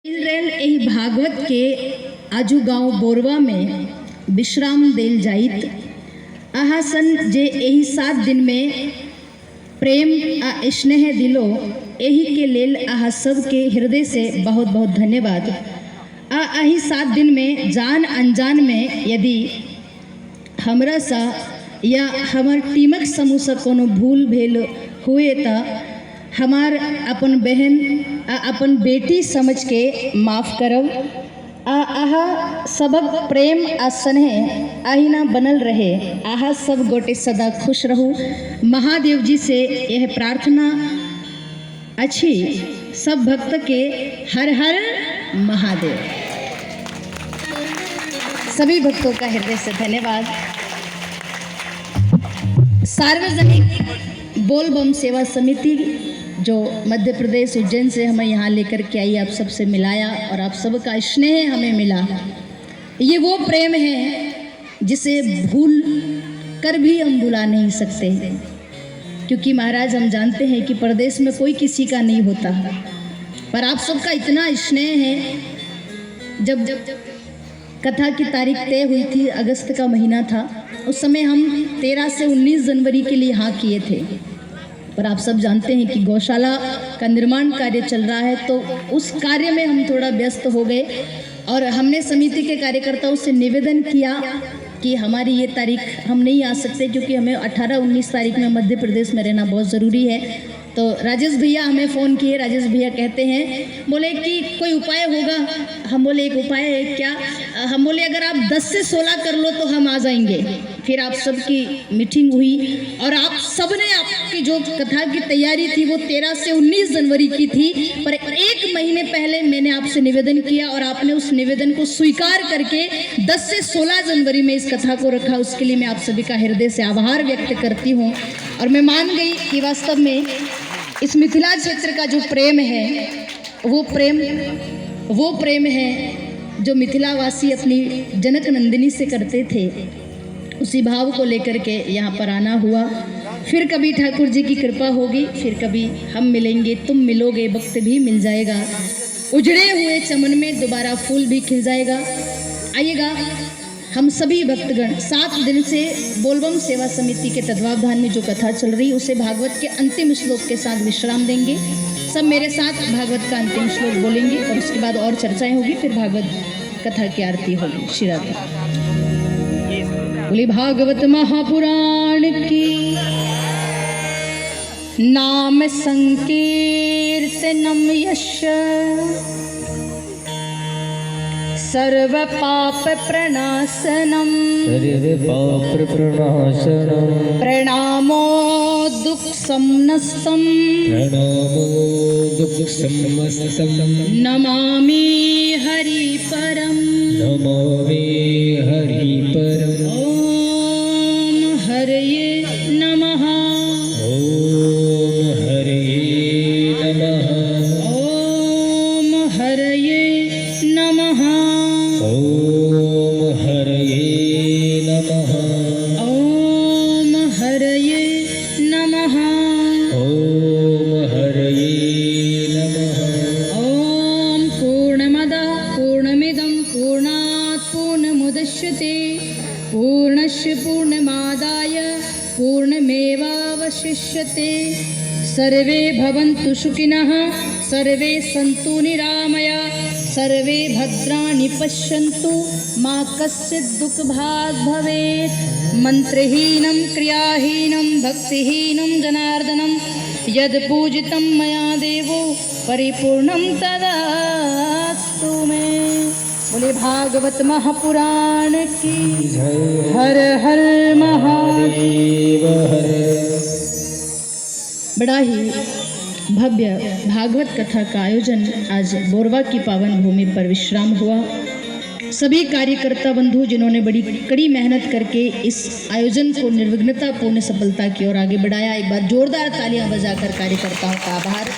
एही भागवत के आजू गांव बोरवा में विश्राम देल जाइत आहा सन जे एही 7 दिन में प्रेम आ स्नेह दिलो एही के लेल आहा सब के हृदय से बहुत बहुत धन्यवाद। आही 7 दिन में जान अनजान में यदि हमरा सा या हमार टीमक समूह से कोनो भूल भेल हुए त हमार अपन बहन अपन बेटी समझ के माफ़ करब। आहा सबक प्रेम आ स्नेह आहिना बनल रहे। आहा सब गोटे सदा खुश रहू। महादेव जी से यह प्रार्थना अच्छी सब भक्त के हर हर महादेव। सभी भक्तों का हृदय से धन्यवाद। सार्वजनिक बोल बम सेवा समिति जो मध्य प्रदेश उज्जैन से हमें यहाँ लेकर के आई, आप सबसे मिलाया और आप सबका स्नेह हमें मिला। ये वो प्रेम है जिसे भूल कर भी हम भुला नहीं सकते, क्योंकि महाराज हम जानते हैं कि परदेश में कोई किसी का नहीं होता, पर आप सबका इतना स्नेह है। जब कथा की तारीख तय हुई थी, अगस्त का महीना था, उस समय हम 13 से 19 जनवरी के लिए हाँ किए थे, पर आप सब जानते हैं कि गौशाला का निर्माण कार्य चल रहा है, तो उस कार्य में हम थोड़ा व्यस्त हो गए और हमने समिति के कार्यकर्ताओं से निवेदन किया कि हमारी ये तारीख हम नहीं आ सकते, क्योंकि हमें 18-19 तारीख में मध्य प्रदेश में रहना बहुत ज़रूरी है। तो राजेश भैया हमें फ़ोन किए। राजेश भैया कहते हैं, बोले कि कोई उपाय होगा। हम बोले एक उपाय है क्या? हम बोले अगर आप 10 से 16 कर लो तो हम आ जाएंगे। फिर आप सबकी मीटिंग हुई और आप सब ने आपकी जो कथा की तैयारी थी वो 13 से 19 जनवरी की थी, पर 1 महीने पहले मैंने आपसे निवेदन किया और आपने उस निवेदन को स्वीकार करके 10 से 16 जनवरी में इस कथा को रखा। उसके लिए मैं आप सभी का हृदय से आभार व्यक्त करती हूँ और मैं मान गई कि वास्तव में इस मिथिला क्षेत्र का जो प्रेम है वो प्रेम है जो मिथिलावासी अपनी जनक नंदिनी से करते थे। उसी भाव को लेकर के यहाँ पर आना हुआ। फिर कभी ठाकुर जी की कृपा होगी, फिर कभी हम मिलेंगे, तुम मिलोगे, वक्त भी मिल जाएगा, उजड़े हुए चमन में दोबारा फूल भी खिल जाएगा। आइएगा हम सभी भक्तगण 7 दिन से बोलबम सेवा समिति के तत्वावधान में जो कथा चल रही उसे भागवत के अंतिम श्लोक के साथ विश्राम देंगे। सब मेरे साथ भागवत का अंतिम श्लोक बोलेंगे और उसके बाद और चर्चाएं होगी, फिर भागवत कथा की आरती होगी। श्री राधे। बोली भागवत महापुराण की। नाम संकीर्तनम यश सर्व पाप प्रणाशनम प्रणामो दुख समनस्तम नमामि हरि परम ओम हरये नमः ओम हरये नमः पूर्णस्य पूर्णमादाय पूर्णमेवावशिष्यते। सर्वे भवन्तु सुखिनः, सर्वे सन्तु निरामया, सर्वे भद्राणि पश्यन्तु, मा कश्चित् दुःखभाग् भवेत्। मन्त्रहीनं क्रियाहीनं भक्तिहीनं जनार्दनं यद् पूजितं मया देवो परिपूर्णं तदास्तु मे। बोले भागवत महापुराण की हर हर महादेव। बड़ा ही भव्य भागवत कथा का आयोजन आज बोरवा की पावन भूमि पर विश्राम हुआ। सभी कार्यकर्ता बंधु जिन्होंने बड़ी कड़ी मेहनत करके इस आयोजन को निर्विघ्नता पूर्ण सफलता की ओर आगे बढ़ाया, एक बार जोरदार तालियां बजाकर कार्यकर्ताओं का आभार।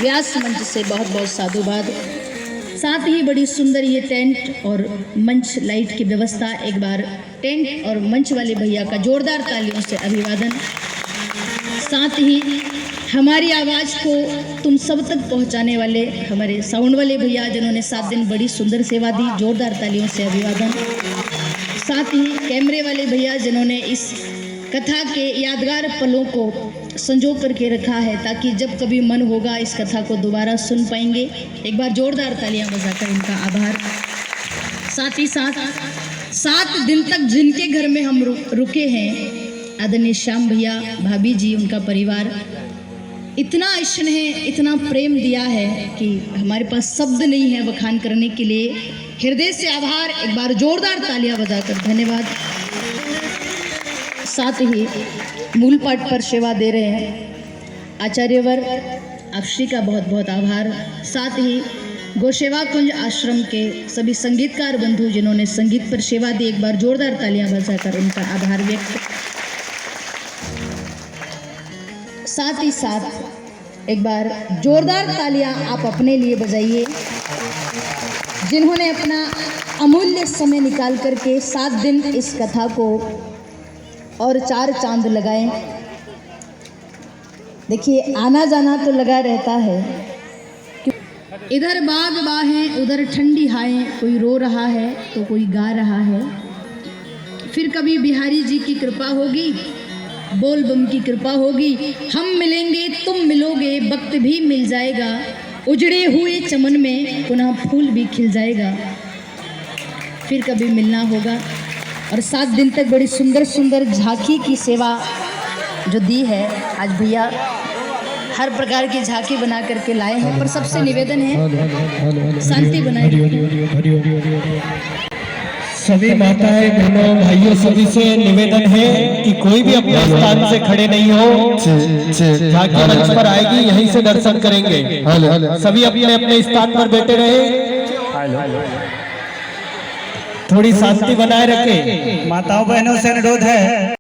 व्यास मंच से बहुत बहुत साधुवाद। साथ ही बड़ी सुंदर ये टेंट और मंच लाइट की व्यवस्था, एक बार टेंट और मंच वाले भैया का जोरदार तालियों से अभिवादन। साथ ही हमारी आवाज़ को तुम सब तक पहुंचाने वाले हमारे साउंड वाले भैया जिन्होंने 7 दिन बड़ी सुंदर सेवा दी, जोरदार तालियों से अभिवादन। साथ ही कैमरे वाले भैया जिन्होंने इस कथा के यादगार पलों को संजो करके रखा है, ताकि जब कभी मन होगा इस कथा को दोबारा सुन पाएंगे। एक बार जोरदार तालियां बजाकर इनका आभार। साथ ही साथ 7 दिन तक जिनके घर में हम रुके हैं, आदरणीय श्याम भैया, भाभी जी, उनका परिवार इतना स्नेह, इतना प्रेम दिया है कि हमारे पास शब्द नहीं है बखान करने के लिए। हृदय से आभार, एक बार जोरदार तालियां बजाकर धन्यवाद। साथ ही मूल पाठ पर सेवा दे रहे हैं आचार्यवर, आप श्री का बहुत बहुत आभार। साथ ही गोसेवा कुंज आश्रम के सभी संगीतकार बंधु जिन्होंने संगीत पर सेवा दी, एक बार जोरदार तालियां बजाकर उनका आभार व्यक्त। साथ ही साथ एक बार जोरदार तालियां आप अपने लिए बजाइए, जिन्होंने अपना अमूल्य समय निकाल करके 7 दिन इस कथा को और 4 चांद लगाए। देखिए, आना जाना तो लगा रहता है, इधर बाग बाहें उधर ठंडी हाएं, कोई रो रहा है तो कोई गा रहा है। फिर कभी बिहारी जी की कृपा होगी, बोल बम की कृपा होगी, हम मिलेंगे तुम मिलोगे, वक्त भी मिल जाएगा, उजड़े हुए चमन में पुनः फूल भी खिल जाएगा। फिर कभी मिलना होगा। और 7 दिन तक बड़ी सुंदर सुंदर झांकी की सेवा जो दी है, आज भैया हर प्रकार की झांकी बना करके लाए हैं। पर सबसे निवेदन है शांति बनाए रखें। सभी माताएं, बहनों, भाइयों, सभी से निवेदन है कि कोई भी अपने स्थान से खड़े नहीं हो। झांकी मंच पर आएगी, यहीं से दर्शन करेंगे। सभी अपने अपने स्थान पर बैठे रहे, थोड़ी शांति बनाए रखें। माताओं बहनों से अनुरोध है।